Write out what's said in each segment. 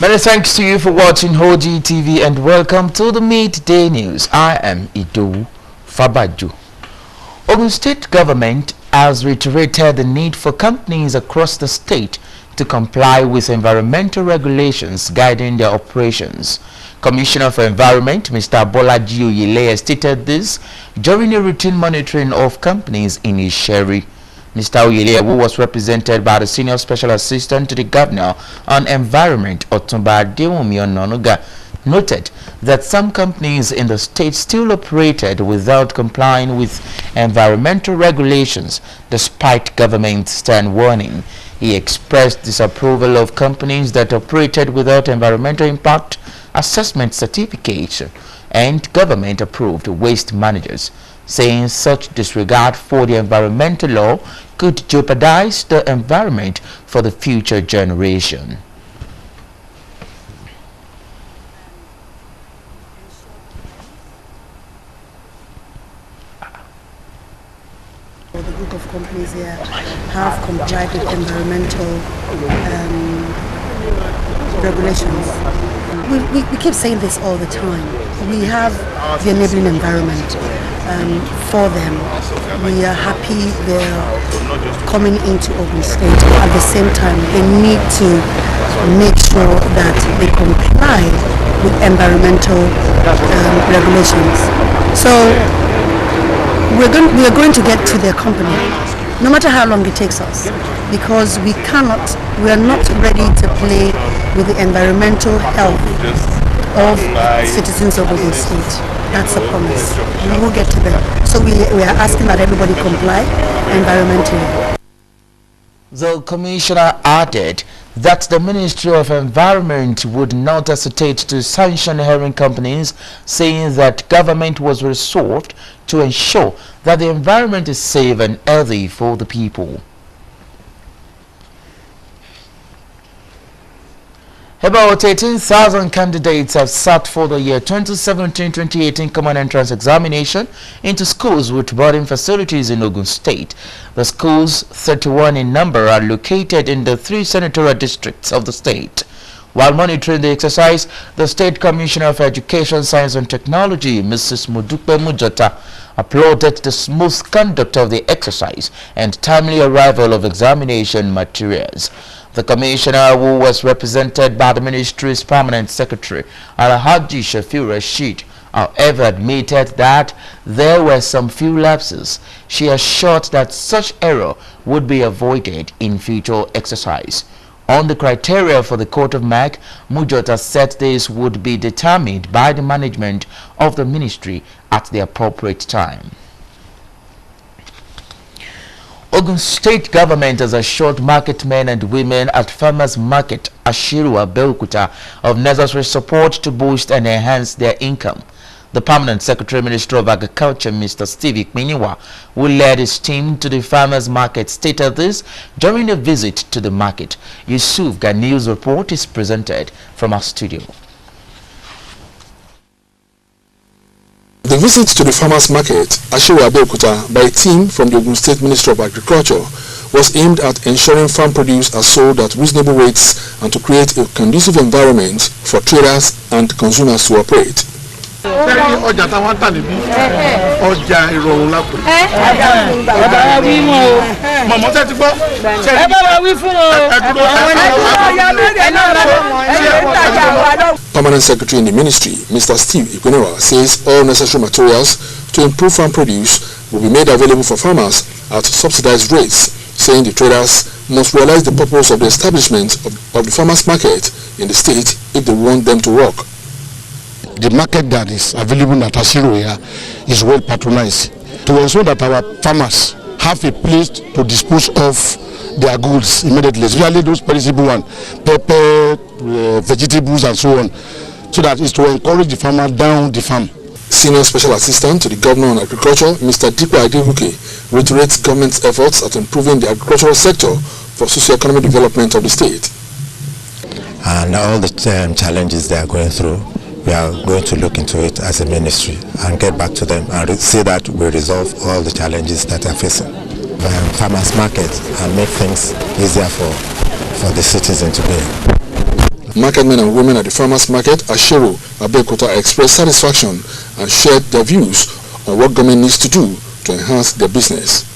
Many thanks to you for watching OGTV and welcome to the Midday News. I am Idowu Fabajo. Ogun State government has reiterated the need for companies across the state to comply with environmental regulations guiding their operations. Commissioner for Environment, Mr. Bolaji Oyeleye, stated this during a routine monitoring of companies in Isheri. Mr. Oyeleye, who was represented by the Senior Special Assistant to the Governor on Environment, Otumba Adewumi Onanuga, noted that some companies in the state still operated without complying with environmental regulations despite government's stern warning. He expressed disapproval of companies that operated without environmental impact assessment certification and government-approved waste managers, saying such disregard for the environmental law could jeopardize the environment for the future generation. The group of companies here have complied with environmental regulations. We keep saying this all the time. We have the enabling environment for them. We are happy they're coming into Ogun State. At the same time, they need to make sure that they comply with environmental regulations. So we are going to get to their company, no matter how long it takes us, because we are not ready to play with the environmental health of citizens of Ogun State. That's a promise. We will get to them. So we are asking that everybody comply environmentally. The commissioner added that the Ministry of Environment would not hesitate to sanction herring companies, saying that government was resolved to ensure that the environment is safe and healthy for the people. About 18,000 candidates have sat for the year 2017-2018 Common Entrance Examination into schools with boarding facilities in Ogun State. The schools, 31 in number, are located in the 3 senatorial districts of the state. While monitoring the exercise, the State Commissioner for Education, Science and Technology, Mrs. Modupe Mujota, applauded the smooth conduct of the exercise and timely arrival of examination materials. The commissioner, who was represented by the ministry's permanent secretary, Alhaji Shafiu Rashid, however, admitted that there were some few lapses. She assured that such error would be avoided in future exercise. On the criteria for the Court of Mark, Mujota said this would be determined by the management of the ministry at the appropriate time. Ogun State government has assured market men and women at Farmers Market Ashiru Abeokuta of necessary support to boost and enhance their income. The Permanent Secretary Minister of Agriculture, Mr. Steve Ikminiwa, who led his team to the Farmers Market, stated this during a visit to the market. Yusuf Gani's report is presented from our studio. The visit to the farmers market, Ashiru Abeokuta, by a team from the Ogun State Ministry of Agriculture was aimed at ensuring farm produce are sold at reasonable rates and to create a conducive environment for traders and consumers to operate. Permanent Secretary in the Ministry, Mr. Steve Ikminiwa, says all necessary materials to improve farm produce will be made available for farmers at subsidized rates, saying the traders must realize the purpose of the establishment of the farmers market in the state if they want them to work. The market that is available at Ashiru here is well patronized to ensure that our farmers have a place to dispose of their goods immediately, especially those perishable ones, pepper, vegetables and so on, so that is to encourage the farmer down the farm. Senior Special Assistant to the Governor on Agriculture, Mr. Dikwa Adebuke, reiterates government's efforts at improving the agricultural sector for socio-economic development of the state. And all the challenges they are going through, we are going to look into it as a ministry and get back to them and see that we resolve all the challenges that they are facing. Farmers market and make things easier for the citizen to be. Market men and women at the farmers market, Ashero, Abeokuta, expressed satisfaction and shared their views on what government needs to do to enhance their business.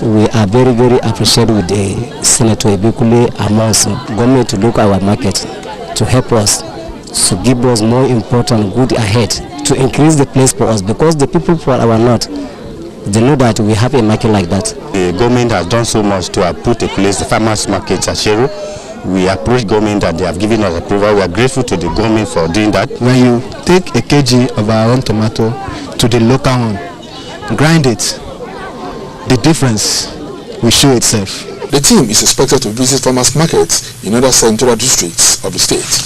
We are very, very appreciative with the Senator Ebekule amongst government to look at our market to help us, to give us more important good ahead, to increase the place for us, because the people for our north, they know that we have a market like that. The government has done so much to have put a place, the farmers market at Shero. We approach government that they have given us approval. We are grateful to the government for doing that. When you take a kg of our own tomato to the local one, grind it, the difference will show itself. The team is expected to visit farmers markets in other central districts of the state.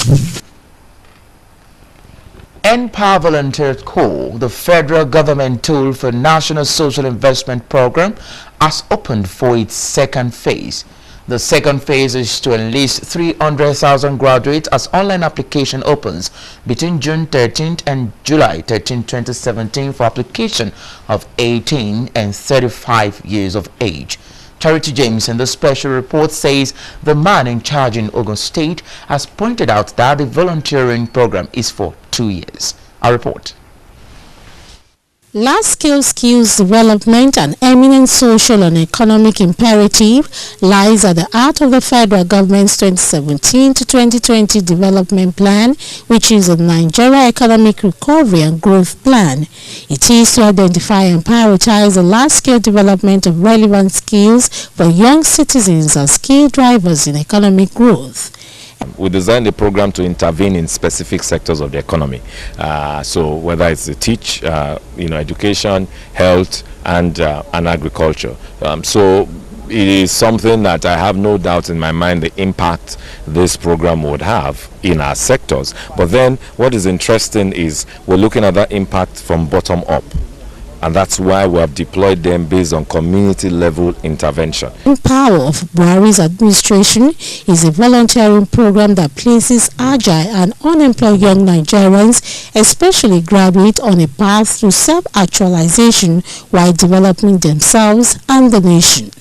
Empower Volunteer Corps, the federal government tool for National Social Investment Program, has opened for its second phase. The second phase is to enlist 300,000 graduates as online application opens between June 13th and July 13, 2017 for application of 18 and 35 years of age. Charity James in the special report says the man in charge in Ogun State has pointed out that the volunteering program is for 2 years. A report. Large-scale skills development and eminent social and economic imperative lies at the heart of the federal government's 2017 to 2020 development plan, which is a Nigeria Economic Recovery and Growth Plan. It is to identify and prioritize the large-scale development of relevant skills for young citizens as key drivers in economic growth. We designed the program to intervene in specific sectors of the economy. So whether it's the education, health, and agriculture. So it is something that I have no doubt in my mind the impact this program would have in our sectors. But then what is interesting is we're looking at that impact from bottom up. And that's why we have deployed them based on community-level intervention. Empower of Buhari's administration is a volunteering program that places agile and unemployed young Nigerians, especially graduates, on a path to self-actualization while developing themselves and the nation.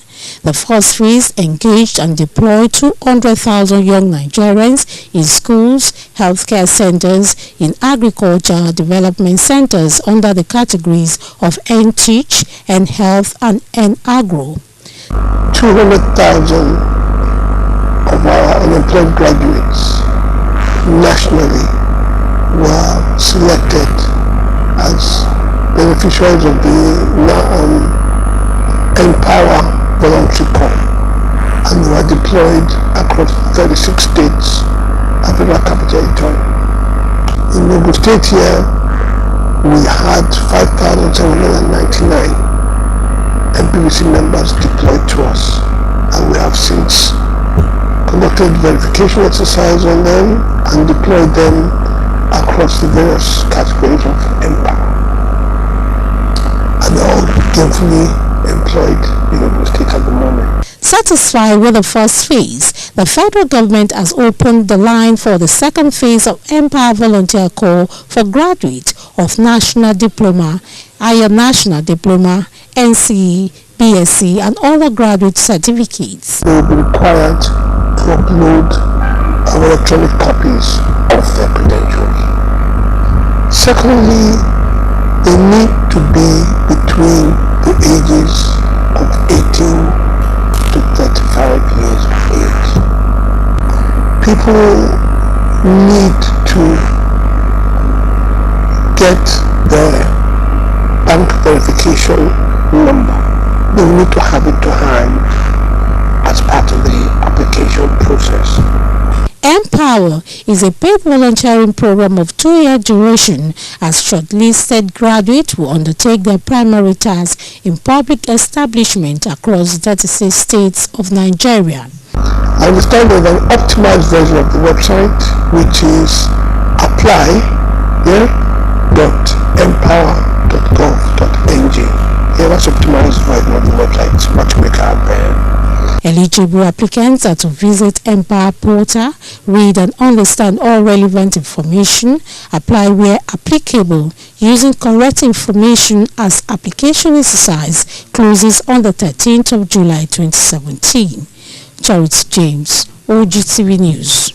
The first phase engaged and deployed 200,000 young Nigerians in schools, healthcare centers, in agriculture development centers under the categories of N-Teach, N-Health, and N-Agro. 200,000 of our unemployed graduates nationally were selected as beneficiaries of the Empower Voluntary Corps, and were deployed across 36 states and Federal Capital Territory. In Ogun State here, we had 5,799 MPVC members deployed to us, and we have since conducted verification exercise on them and deployed them across the various categories of Empower. And they're all gainfully employed in Ogun State at the moment. Satisfied with the first phase, the federal government has opened the line for the second phase of Empower Volunteer Corps for graduates of National Diploma, Higher National Diploma, NCE, BSc, and other graduate certificates. They will be required to upload electronic copies of their credentials. Secondly, they need to be between the ages of 18 to 35 years of age. People need to get their bank verification number. They need to have it to hand as part of the application process. Empower is a paid volunteering program of 2-year duration as shortlisted graduates will undertake their primary tasks in public establishments across 36 states of Nigeria. I understand there's an optimized version of the website, which is apply.empower.gov.ng. That's optimized version of the website. It's much quicker out there. Eligible applicants are to visit Empower portal, read and understand all relevant information, apply where applicable, using correct information as application exercise closes on the 13th of July 2017. Charity James, OGTV News.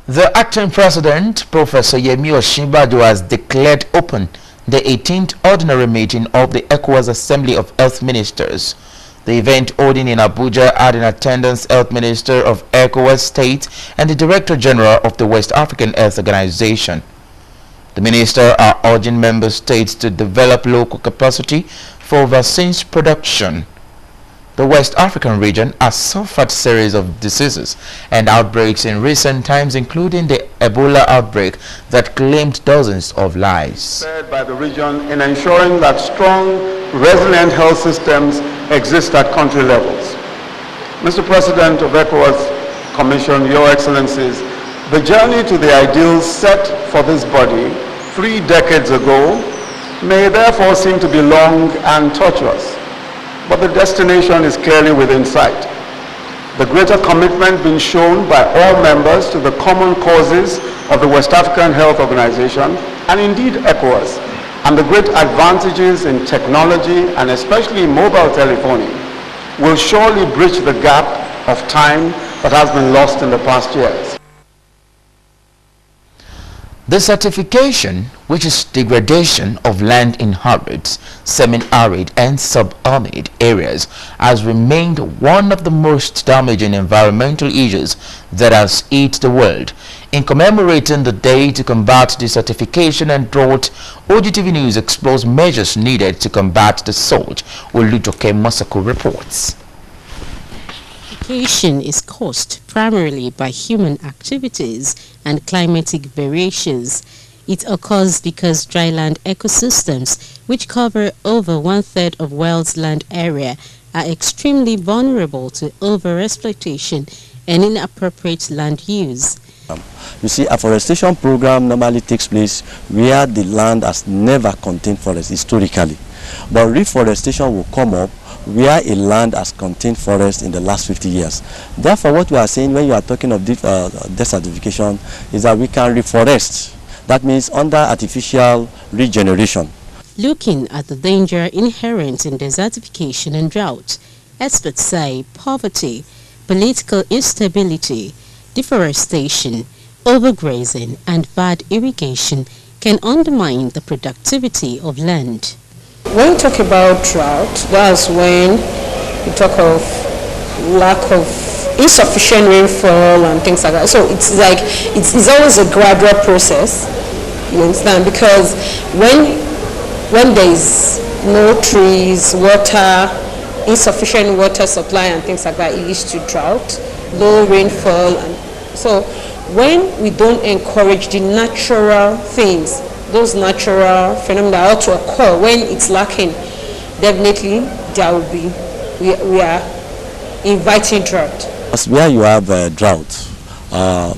The acting president, Professor Yemi Osinbajo, has declared open the 18th ordinary meeting of the ECOWAS Assembly of Health Ministers. The event holding in Abuja had in attendance Health Minister of ECOWAS State and the Director General of the West African Health Organization. The minister are urging member states to develop local capacity for vaccines production. The West African region has suffered a series of diseases and outbreaks in recent times, including the Ebola outbreak that claimed dozens of lives. By the region in ensuring that strong, resilient health systems exist at country levels. Mr. President of ECOWAS Commission, Your Excellencies, the journey to the ideals set for this body 3 decades ago may therefore seem to be long and tortuous, but the destination is clearly within sight. The greater commitment being shown by all members to the common causes of the West African Health Organization and indeed ECOWAS, and the great advantages in technology and especially mobile telephony will surely bridge the gap of time that has been lost in the past years. The certification, which is degradation of land in arid, semi-arid and sub-arid areas, has remained one of the most damaging environmental issues that has hit the world. In commemorating the day to combat desertification and drought, OGTV News explores measures needed to combat the salt. Olujoke Masako reports. Desertification is caused primarily by human activities and climatic variations. It occurs because dryland ecosystems, which cover over 1/3 of world's land area, are extremely vulnerable to overexploitation and inappropriate land use. You see, afforestation program normally takes place where the land has never contained forest historically, but reforestation will come up where a land has contained forest in the last 50 years. Therefore, what we are saying when you are talking of desertification is that we can reforest. That means under artificial regeneration. Looking at the danger inherent in desertification and drought, experts say poverty, political instability, deforestation, overgrazing and bad irrigation can undermine the productivity of land. When we talk about drought, that's when we talk of lack of insufficient rainfall and things like that. So it's like it's always a gradual process, you understand, because when there is no trees, water, insufficient water supply and things like that, it leads to drought, low rainfall. And so when we don't encourage the natural things, those natural phenomena ought to occur, when it's lacking, definitely there will be, we are inviting drought. Where you have drought,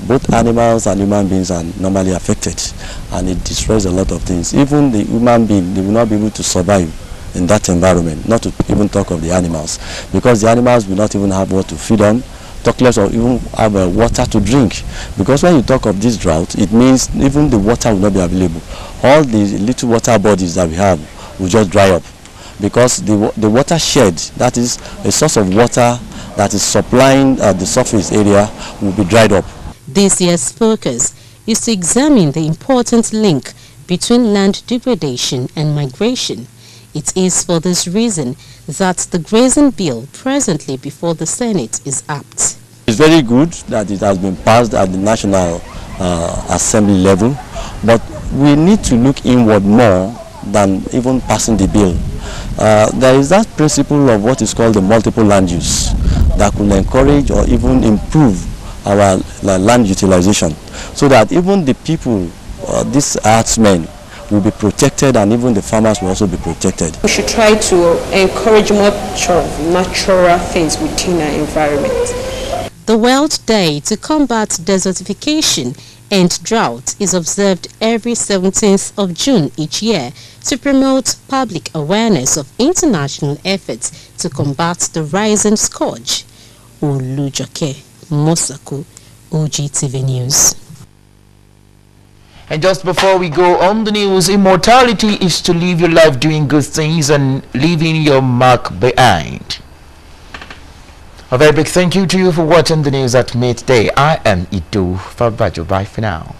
both animals and human beings are normally affected, and it destroys a lot of things. Even the human being, they will not be able to survive in that environment, not to even talk of the animals, because the animals will not even have what to feed on, talk less or even have water to drink. Because when you talk of this drought, it means even the water will not be available. All the little water bodies that we have will just dry up, because the watershed, that is a source of water that is supplying the surface area, will be dried up. This year's focus is to examine the important link between land degradation and migration. It is for this reason that the grazing bill presently before the Senate is apt. It's very good that it has been passed at the National Assembly level, but we need to look inward more than even passing the bill. There is that principle of what is called the multiple land use that could encourage or even improve our land utilization, so that even the people, these herdsmen, will be protected, and even the farmers will also be protected. We should try to encourage much of natural things within our environment. The World Day to combat desertification and drought is observed every 17th of June each year to promote public awareness of international efforts to combat the rising scourge. Olujoke Masako, OGTV News. And just before we go on the news, immortality is to live your life doing good things and leaving your mark behind. A very big thank you to you for watching the news at midday. I am Idowu Fabajo. Bye for now.